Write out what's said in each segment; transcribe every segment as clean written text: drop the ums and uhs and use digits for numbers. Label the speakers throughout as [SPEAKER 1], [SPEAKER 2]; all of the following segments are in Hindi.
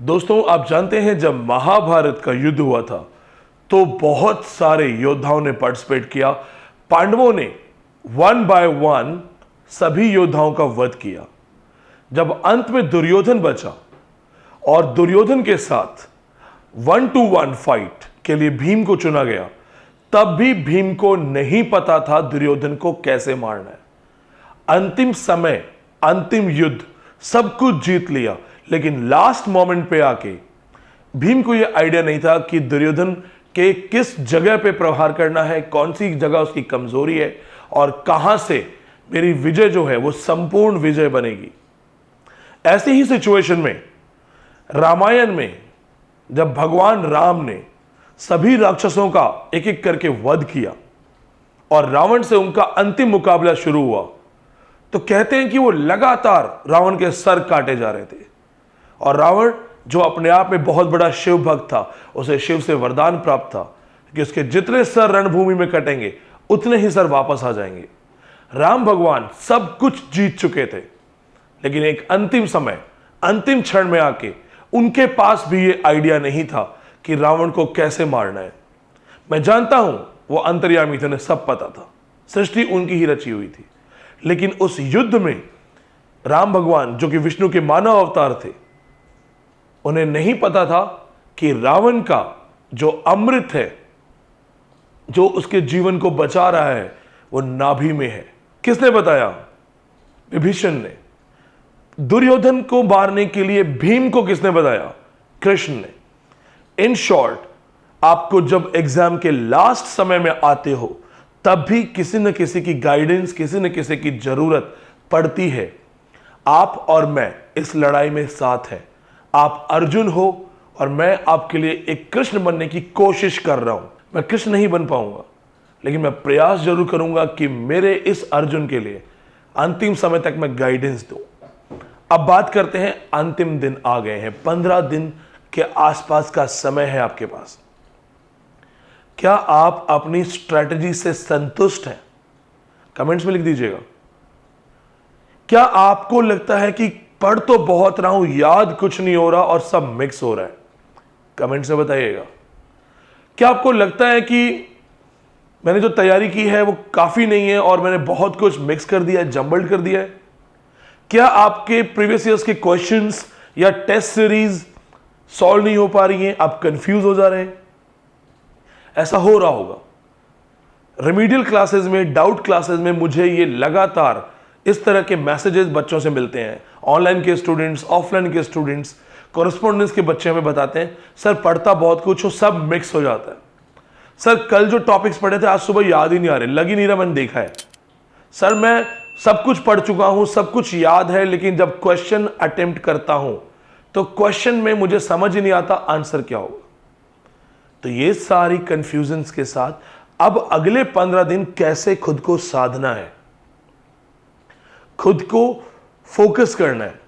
[SPEAKER 1] दोस्तों, आप जानते हैं जब महाभारत का युद्ध हुआ था तो बहुत सारे योद्धाओं ने पार्टिसिपेट किया। पांडवों ने वन बाय वन सभी योद्धाओं का वध किया। जब अंत में दुर्योधन बचा और दुर्योधन के साथ 1-to-1 फाइट के लिए भीम को चुना गया, तब भी भीम को नहीं पता था दुर्योधन को कैसे मारना है। अंतिम समय, अंतिम युद्ध, सब कुछ जीत लिया, लेकिन लास्ट मोमेंट पे आके भीम को यह आइडिया नहीं था कि दुर्योधन के किस जगह पे प्रहार करना है, कौन सी जगह उसकी कमजोरी है और कहां से मेरी विजय जो है वो संपूर्ण विजय बनेगी। ऐसी ही सिचुएशन में रामायण में जब भगवान राम ने सभी राक्षसों का एक एक करके वध किया और रावण से उनका अंतिम मुकाबला शुरू हुआ, तो कहते हैं कि वो लगातार रावण के सर काटे जा रहे थे। और रावण, जो अपने आप में बहुत बड़ा शिव भक्त था, उसे शिव से वरदान प्राप्त था कि उसके जितने सर रणभूमि में कटेंगे उतने ही सर वापस आ जाएंगे। राम भगवान सब कुछ जीत चुके थे, लेकिन एक अंतिम समय, अंतिम क्षण में आके उनके पास भी ये आइडिया नहीं था कि रावण को कैसे मारना है। मैं जानता हूं वो अंतर्यामी थे, उन्हें सब पता था, सृष्टि उनकी ही रची हुई थी। लेकिन उस युद्ध में राम भगवान, जो कि विष्णु के मानव अवतार थे, उन्हें नहीं पता था कि रावण का जो अमृत है, जो उसके जीवन को बचा रहा है, वो नाभि में है। किसने बताया? विभीषण ने। दुर्योधन को मारने के लिए भीम को किसने बताया? कृष्ण ने। इन शॉर्ट, आपको जब एग्जाम के लास्ट समय में आते हो तब भी किसी न किसी की गाइडेंस, किसी न किसी की जरूरत पड़ती है। आप और मैं इस लड़ाई में साथ हैं। आप अर्जुन हो और मैं आपके लिए एक कृष्ण बनने की कोशिश कर रहा हूं। मैं कृष्ण नहीं बन पाऊंगा, लेकिन मैं प्रयास जरूर करूंगा कि मेरे इस अर्जुन के लिए अंतिम समय तक मैं गाइडेंस दूं। अब बात करते हैं, अंतिम दिन आ गए हैं, 15 दिन के आसपास का समय है आपके पास। क्या आप अपनी स्ट्रैटेजी से संतुष्ट हैं? कमेंट्स में लिख दीजिएगा। क्या आपको लगता है कि पढ़ तो बहुत रहा हूं, याद कुछ नहीं हो रहा और सब मिक्स हो रहा है? कमेंट्स में बताइएगा। क्या आपको लगता है कि मैंने जो तैयारी की है वो काफी नहीं है और मैंने बहुत कुछ मिक्स कर दिया है, जंबल्ड कर दिया है? क्या आपके प्रीवियस ईयर्स के क्वेश्चंस या टेस्ट सीरीज सॉल्व नहीं हो पा रही हैं, आप कंफ्यूज हो जा रहे हैं? ऐसा हो रहा होगा। रेमेडियल क्लासेस में, डाउट क्लासेस में मुझे ये लगातार इस तरह के मैसेजेस बच्चों से मिलते हैं। ऑनलाइन के स्टूडेंट्स, ऑफलाइन के स्टूडेंट्स, कॉरेस्पॉन्डेंस के बच्चे हमें बताते हैं, सर पढ़ता बहुत कुछ हो, सब मिक्स हो जाता है। सर कल जो टॉपिक्स पढ़े थे आज सुबह याद ही नहीं आ रहे, लग ही नहीं रहा मैंने देखा है। सर मैं सब कुछ पढ़ चुका हूं, सब कुछ याद है, लेकिन जब क्वेश्चन अटेम्प्ट करता हूं तो क्वेश्चन में मुझे समझ ही नहीं आता आंसर क्या होगा। तो ये सारी कंफ्यूजन्स के साथ अब अगले 15 दिन कैसे खुद को साधना है, खुद को फोकस करना है।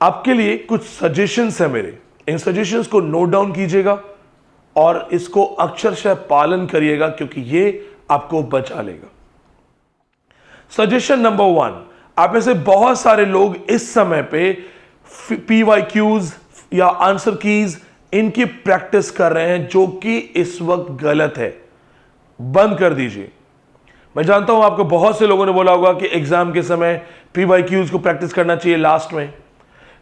[SPEAKER 1] आपके लिए कुछ सजेशंस है मेरे, इन सजेशंस को नोट डाउन कीजिएगा और इसको अक्षरशः पालन करिएगा, क्योंकि ये आपको बचा लेगा। सजेशन नंबर 1, आप में से बहुत सारे लोग इस समय पे PYQs या आंसर कीज इनकी प्रैक्टिस कर रहे हैं, जो कि इस वक्त गलत है। बंद कर दीजिए। मैं जानता हूं आपको बहुत से लोगों ने बोला होगा कि एग्जाम के समय PYQs को प्रैक्टिस करना चाहिए लास्ट में,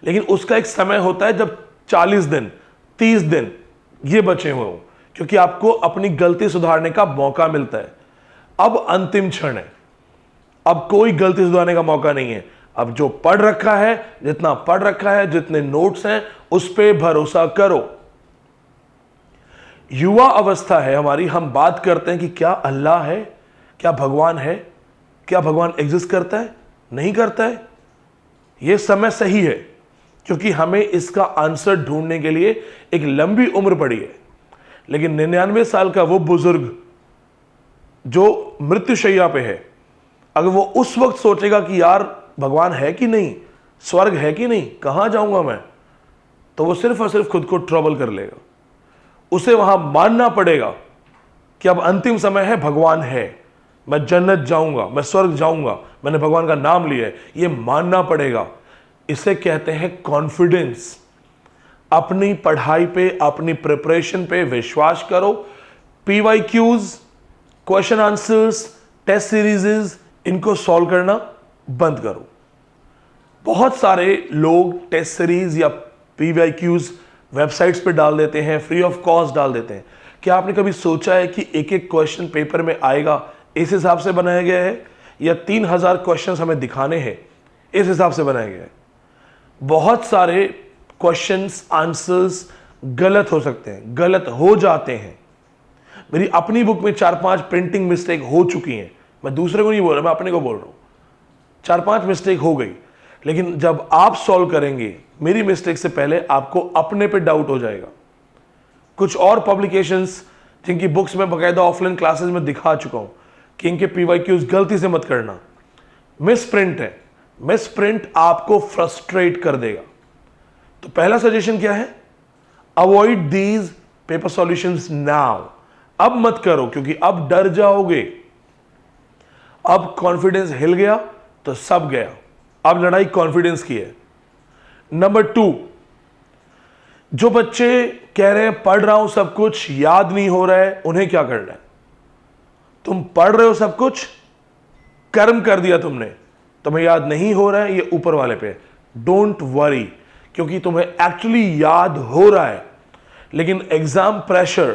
[SPEAKER 1] लेकिन उसका एक समय होता है जब 40 दिन, 30 दिन ये बचे हुए हों, क्योंकि आपको अपनी गलती सुधारने का मौका मिलता है। अब अंतिम क्षण है, अब कोई गलती सुधारने का मौका नहीं है। अब जो पढ़ रखा है, जितना पढ़ रखा है, जितने नोट्स हैं, उस पर भरोसा करो। युवा अवस्था है हमारी, हम बात करते हैं कि क्या अल्लाह है, क्या भगवान है, क्या भगवान एग्जिस्ट करता है, नहीं करता है। यह समय सही है, क्योंकि हमें इसका आंसर ढूंढने के लिए एक लंबी उम्र पड़ी है। लेकिन 99 साल का वो बुजुर्ग जो मृत्युशैया पे है, अगर वो उस वक्त सोचेगा कि यार भगवान है कि नहीं, स्वर्ग है कि नहीं, कहां जाऊंगा मैं, तो वो सिर्फ और सिर्फ खुद को ट्रबल कर लेगा। उसे वहां मानना पड़ेगा कि अब अंतिम समय है, भगवान है, मैं जन्नत जाऊंगा, मैं स्वर्ग जाऊंगा, मैंने भगवान का नाम लिया है, ये मानना पड़ेगा। इसे कहते हैं कॉन्फिडेंस। अपनी पढ़ाई पे, अपनी प्रिपरेशन पे विश्वास करो। PYQs, question answers, test series, इनको सॉल्व करना बंद करो। बहुत सारे लोग टेस्ट सीरीज या PYQs वेबसाइट्स पे डाल देते हैं, फ्री ऑफ कॉस्ट डाल देते हैं। क्या आपने कभी सोचा है कि एक एक क्वेश्चन पेपर में आएगा इस हिसाब से बनाया गया है, या 3000 क्वेश्चन हमें दिखाने हैं इस हिसाब से बनाया गया है? बहुत सारे क्वेश्चंस आंसर्स गलत हो सकते हैं, गलत हो जाते हैं। मेरी अपनी बुक में 4-5 प्रिंटिंग मिस्टेक हो चुकी हैं। मैं दूसरे को नहीं बोल रहा, मैं अपने को बोल रहा हूं। 4-5 मिस्टेक हो गई, लेकिन जब आप सॉल्व करेंगे मेरी मिस्टेक से पहले, आपको अपने पे डाउट हो जाएगा। कुछ और पब्लिकेशंस जिनकी बुक्स में बकायदा ऑफलाइन क्लासेस में दिखा चुका हूं कि इनके PYQs गलती से मत करना, मिस प्रिंट है। मिस प्रिंट आपको फ्रस्ट्रेट कर देगा। तो पहला सजेशन क्या है? Avoid these paper solutions now. अब मत करो, क्योंकि अब डर जाओगे। अब कॉन्फिडेंस हिल गया तो सब गया। अब लड़ाई कॉन्फिडेंस की है। नंबर 2, जो बच्चे कह रहे हैं पढ़ रहा हूं सब कुछ, याद नहीं हो रहा है, उन्हें क्या करना है? तुम पढ़ रहे हो सब कुछ, कर्म कर दिया तुमने, तुम्हें याद नहीं हो रहा है, ये ऊपर वाले पे। डोंट वरी, क्योंकि तुम्हें एक्चुअली याद हो रहा है, लेकिन एग्जाम प्रेशर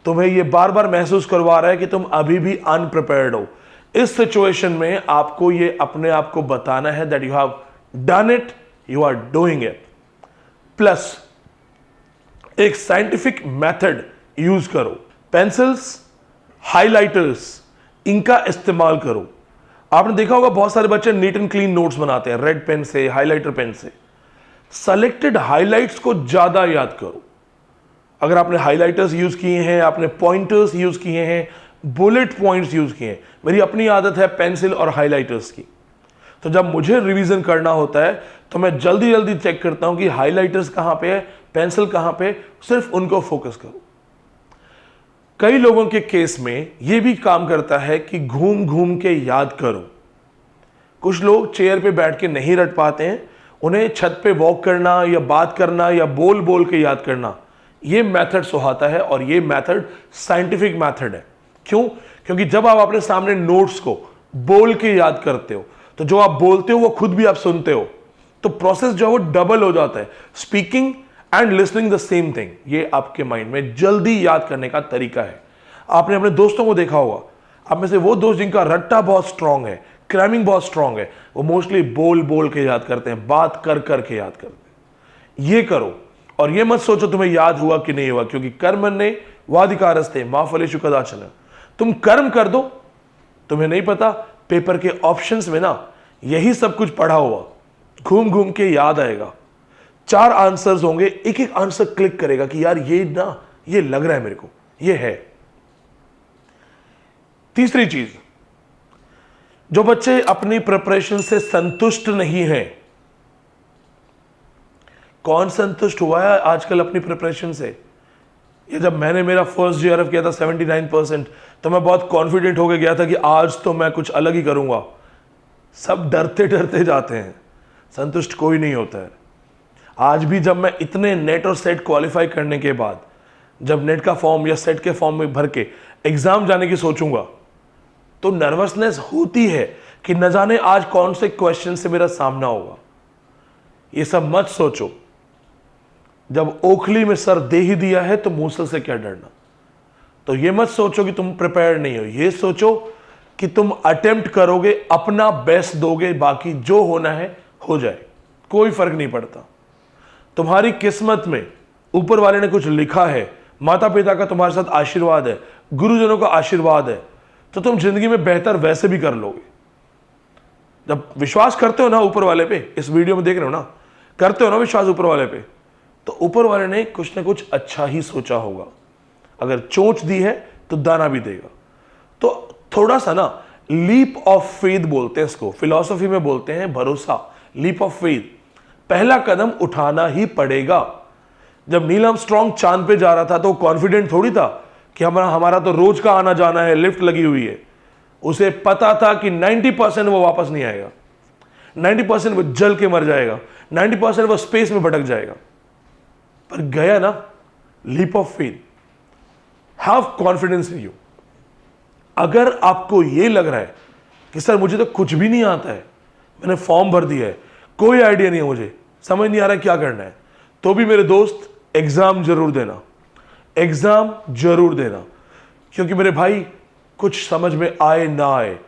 [SPEAKER 1] तुम्हें ये बार बार महसूस करवा रहा है कि तुम अभी भी अनप्रिपेयर्ड हो। इस सिचुएशन में आपको ये अपने आप को बताना है that you have done it, you are doing it. Plus एक साइंटिफिक मेथड यूज करो। पेंसिल्स, हाइलाइटर्स, इनका इस्तेमाल करो। आपने देखा होगा बहुत सारे बच्चे नीट एंड क्लीन नोट्स बनाते हैं रेड पेन से, हाइलाइटर पेन से। सेलेक्टेड हाइलाइट्स को ज्यादा याद करो। अगर आपने हाइलाइटर्स यूज किए हैं, आपने पॉइंटर्स यूज किए हैं, बुलेट पॉइंट्स यूज किए हैं, मेरी अपनी आदत है पेंसिल और हाइलाइटर्स की, तो जब मुझे रिवीजन करना होता है तो मैं जल्दी जल्दी चेक करता हूं कि हाइलाइटर्स कहां पे है, पेंसिल कहां पे, सिर्फ उनको फोकस करो। कई लोगों के केस में यह भी काम करता है कि घूम घूम के याद करो। कुछ लोग चेयर पे बैठ के नहीं रट पाते हैं, उन्हें छत पे वॉक करना या बात करना या बोल बोल के याद करना, यह मेथड सुहाता है और यह मेथड साइंटिफिक मेथड है। क्यों? क्योंकि जब आप अपने सामने नोट्स को बोल के याद करते हो, तो जो आप बोलते हो वो खुद भी आप सुनते हो, तो प्रोसेस जो है वो डबल हो जाता है। Speaking and listening the same thing, ये आपके माइंड में जल्दी याद करने का तरीका है। आपने अपने दोस्तों को देखा होगा, आप में से वो दोस्त जिनका रट्टा बहुत स्ट्रांग है, क्रैमिंग बहुत स्ट्रांग है, वो मोस्टली बोल बोल के याद करते हैं, बात कर कर के याद करते हैं। ये करो और ये मत सोचो तुम्हें याद हुआ कि नहीं हुआ, क्योंकि कर्मण्ये वाधिकारस्ते मा फलेषु कदाचन। तुम कर्म कर दो, तुम्हें नहीं पता पेपर के ऑप्शंस में ना यही सब कुछ पढ़ा हुआ घूम घूम के याद आएगा। 4 आंसर्स होंगे, एक एक आंसर क्लिक करेगा कि यार ये ना, ये लग रहा है मेरे को, ये है। तीसरी चीज, जो बच्चे अपनी प्रिपरेशन से संतुष्ट नहीं हैं, कौन संतुष्ट हुआ है आजकल अपनी प्रिपरेशन से? ये जब मैंने मेरा फर्स्ट GRF किया था 79%, तो मैं बहुत कॉन्फिडेंट होकर गया था कि आज तो मैं कुछ अलग ही करूंगा। सब डरते डरते जाते हैं, संतुष्ट कोई नहीं होता है। आज भी जब मैं इतने नेट और सेट क्वालिफाई करने के बाद जब नेट का फॉर्म या सेट के फॉर्म में भर के एग्जाम जाने की सोचूंगा, तो नर्वसनेस होती है कि न जाने आज कौन से क्वेश्चन से मेरा सामना होगा। ये सब मत सोचो। जब ओखली में सर दे ही दिया है तो मूसल से क्या डरना। तो ये मत सोचो कि तुम प्रिपेयर नहीं हो, ये सोचो कि तुम अटेम्प्ट करोगे, अपना बेस्ट दोगे, बाकी जो होना है हो जाए, कोई फर्क नहीं पड़ता। तुम्हारी किस्मत में ऊपर वाले ने कुछ लिखा है, माता पिता का तुम्हारे साथ आशीर्वाद है, गुरुजनों का आशीर्वाद है, तो तुम जिंदगी में बेहतर वैसे भी कर लोगे। जब विश्वास करते हो ना ऊपर वाले पे, इस वीडियो में देख रहे हो ना, करते हो ना विश्वास ऊपर वाले पे, तो ऊपर वाले ने कुछ ना कुछ अच्छा ही सोचा होगा। अगर चोंच दी है तो दाना भी देगा। तो थोड़ा सा ना लीप ऑफ फेथ बोलते हैं इसको, फिलॉसफी में बोलते हैं भरोसा, लीप ऑफ फेथ। पहला कदम उठाना ही पड़ेगा। जब नील आर्मस्ट्रांग चांद पे जा रहा था तो कॉन्फिडेंट थोड़ी था कि हमारा तो रोज का आना जाना है, लिफ्ट लगी हुई है। उसे पता था कि 90% वो वापस नहीं आएगा, 90% वो जल के मर जाएगा, 90% वो स्पेस में भटक जाएगा। पर गया ना, leap of faith, have confidence in you. अगर आपको यह लग रहा है कि सर मुझे तो कुछ भी नहीं आता है, मैंने फॉर्म भर दिया है, कोई आइडिया नहीं है, मुझे समझ नहीं आ रहा क्या करना है, तो भी मेरे दोस्त एग्जाम जरूर देना, एग्जाम जरूर देना। क्योंकि मेरे भाई, कुछ समझ में आए ना आए,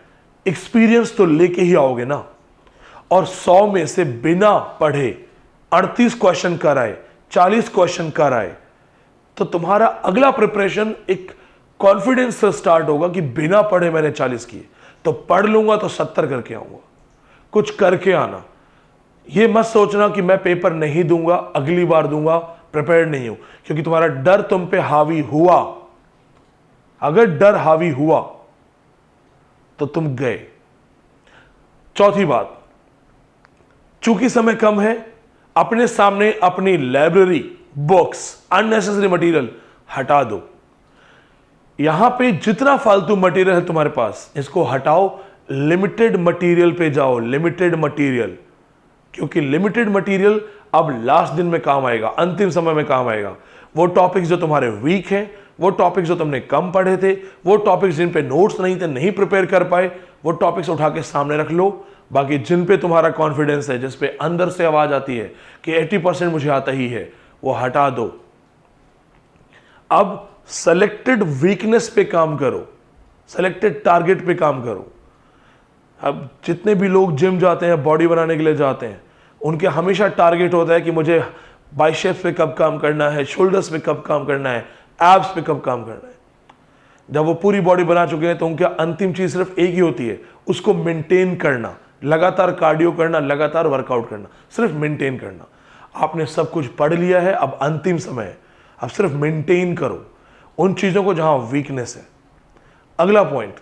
[SPEAKER 1] एक्सपीरियंस तो लेके ही आओगे ना। और 100 में से बिना पढ़े 38 क्वेश्चन कर आए, 40 क्वेश्चन कर आए, तो तुम्हारा अगला प्रिपरेशन एक कॉन्फिडेंस से स्टार्ट होगा कि बिना पढ़े मैंने 40 किए, तो पढ़ लूंगा तो 70 करके आऊंगा। कुछ करके आना। यह मत सोचना कि मैं पेपर नहीं दूंगा, अगली बार दूंगा, प्रिपेयर्ड नहीं हूं, क्योंकि तुम्हारा डर तुम पे हावी हुआ। अगर डर हावी हुआ तो तुम गए। चौथी बात, चूंकि समय कम है, अपने सामने अपनी लाइब्रेरी, बुक्स, अननेसेसरी मटेरियल हटा दो। यहां पे जितना फालतू मटेरियल है तुम्हारे पास, इसको हटाओ, लिमिटेड मटेरियल पे जाओ, लिमिटेड मटेरियल। क्योंकि लिमिटेड मटेरियल अब लास्ट दिन में काम आएगा, अंतिम समय में काम आएगा। वो टॉपिक्स जो तुम्हारे वीक हैं, वो टॉपिक्स जो तुमने कम पढ़े थे, वो टॉपिक्स जिन पे नोट्स नहीं थे, नहीं प्रिपेयर कर पाए, वो टॉपिक्स उठा के सामने रख लो। बाकी जिन पे तुम्हारा कॉन्फिडेंस है, जिस पे अंदर से आवाज आती है कि 80% मुझे आता ही है, वो हटा दो। अब सेलेक्टेड वीकनेस पे काम करो, सेलेक्टेड टारगेट पे काम करो। अब जितने भी लोग जिम जाते हैं, बॉडी बनाने के लिए जाते हैं, उनके हमेशा टारगेट होता है कि मुझे बाइसेप्स पे कब काम करना है, शोल्डर्स पे कब काम करना है, एब्स पे कब काम करना है। जब वो पूरी बॉडी बना चुके हैं तो उनका अंतिम चीज सिर्फ एक ही होती है, उसको मेंटेन करना, लगातार कार्डियो करना, लगातार वर्कआउट करना, सिर्फ मेंटेन करना। आपने सब कुछ पढ़ लिया है, अब अंतिम समय है, अब सिर्फ मेंटेन करो उन चीजों को जहां वीकनेस है। अगला पॉइंट,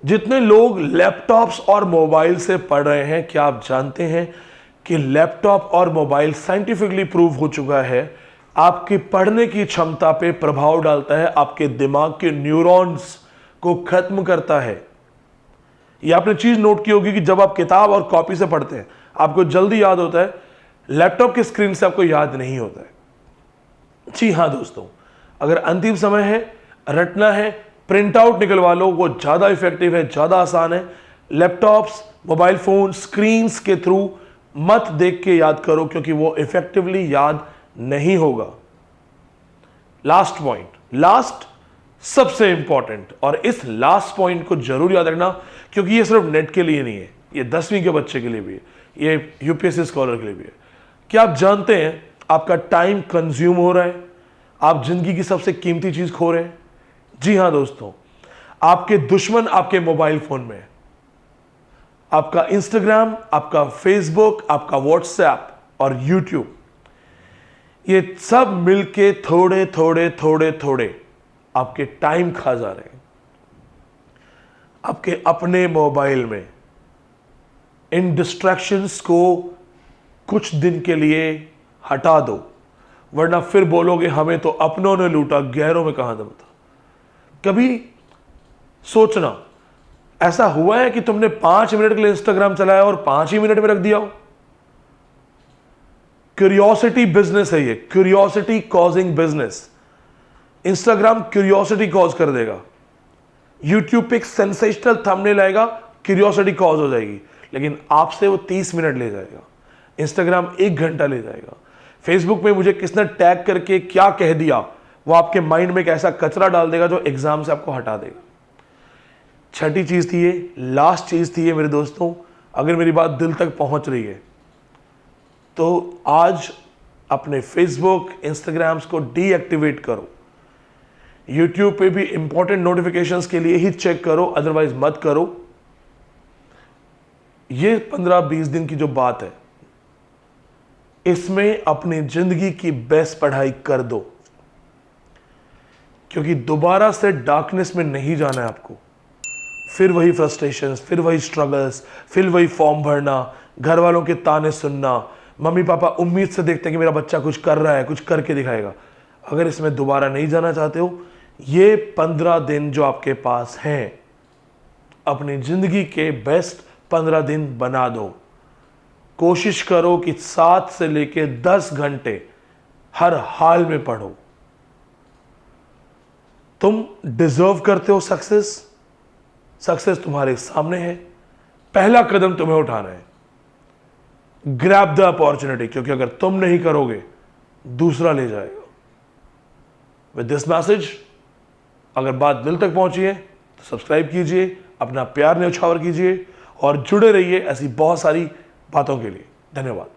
[SPEAKER 1] जितने लोग लैपटॉप्स और मोबाइल से पढ़ रहे हैं, क्या आप जानते हैं कि लैपटॉप और मोबाइल साइंटिफिकली प्रूव हो चुका है आपकी पढ़ने की क्षमता पे प्रभाव डालता है, आपके दिमाग के न्यूरॉन्स को खत्म करता है। ये आपने चीज नोट की होगी कि जब आप किताब और कॉपी से पढ़ते हैं आपको जल्दी याद होता है, लैपटॉप की स्क्रीन से आपको याद नहीं होता है। जी हां दोस्तों, अगर अंतिम समय है, रटना है, प्रिंट आउट निकलवा लो, वो ज्यादा इफेक्टिव है, ज्यादा आसान है। लैपटॉप्स, मोबाइल फोन, स्क्रीन्स के थ्रू मत देख के याद करो, क्योंकि वो इफेक्टिवली याद नहीं होगा। लास्ट पॉइंट, लास्ट सबसे इंपॉर्टेंट, और इस लास्ट पॉइंट को जरूर याद रखना, क्योंकि ये सिर्फ नेट के लिए नहीं है, ये 10वीं के बच्चे के लिए भी है, ये यूपीएससी स्कॉलर के लिए भी है। क्या आप जानते हैं आपका टाइम कंज्यूम हो रहा है, आप जिंदगी की सबसे कीमती चीज खो रहे हैं? जी हां दोस्तों, आपके दुश्मन आपके मोबाइल फोन में है। आपका इंस्टाग्राम, आपका फेसबुक, आपका व्हाट्सएप और यूट्यूब, ये सब मिलके थोड़े थोड़े थोड़े थोड़े आपके टाइम खा जा रहे हैं। आपके अपने मोबाइल में इन डिस्ट्रैक्शंस को कुछ दिन के लिए हटा दो, वरना फिर बोलोगे हमें तो अपनों ने लूटा, गैरों में कहां दम था। कभी सोचना, ऐसा हुआ है कि तुमने 5 मिनट के लिए इंस्टाग्राम चलाया और 5 ही मिनट में रख दिया हो? क्यूरियोसिटी बिजनेस है ये, curiosity causing business. Instagram curiosity cause कर देगा, यूट्यूब पे एक सेंसेशनल थंबनेल आएगा, क्यूरियोसिटी कॉज हो जाएगी, लेकिन आपसे वो 30 मिनट ले जाएगा, इंस्टाग्राम 1 घंटा ले जाएगा। फेसबुक में मुझे किसने टैग करके क्या कह दिया, वो आपके माइंड में एक ऐसा कचरा डाल देगा जो एग्जाम से आपको हटा देगा। छठी चीज थी ये, लास्ट चीज थी ये मेरे दोस्तों, अगर मेरी बात दिल तक पहुंच रही है तो आज अपने फेसबुक, इंस्टाग्राम्स को डीएक्टिवेट करो। यूट्यूब पे भी इंपॉर्टेंट नोटिफिकेशंस के लिए ही चेक करो, अदरवाइज मत करो। ये 15-20 दिन की जो बात है, इसमें अपनी जिंदगी की बेस्ट पढ़ाई कर दो, क्योंकि दोबारा से डार्कनेस में नहीं जाना है आपको। फिर वही फ्रस्ट्रेशंस, फिर वही स्ट्रगल्स, फिर वही फॉर्म भरना, घर वालों के ताने सुनना, मम्मी पापा उम्मीद से देखते हैं कि मेरा बच्चा कुछ कर रहा है, कुछ करके दिखाएगा। अगर इसमें दोबारा नहीं जाना चाहते हो, ये 15 दिन जो आपके पास हैं, अपनी जिंदगी के बेस्ट 15 दिन बना दो। कोशिश करो कि 7 से लेके 10 घंटे हर हाल में पढ़ो। तुम डिजर्व करते हो सक्सेस। सक्सेस तुम्हारे सामने है, पहला कदम तुम्हें उठाना है। ग्रैब द अपॉर्चुनिटी, क्योंकि अगर तुम नहीं करोगे दूसरा ले जाएगा। विद दिस मैसेज अगर बात दिल तक पहुंची है तो सब्सक्राइब कीजिए, अपना प्यार न्यौछावर कीजिए और जुड़े रहिए ऐसी बहुत सारी बातों के लिए। धन्यवाद।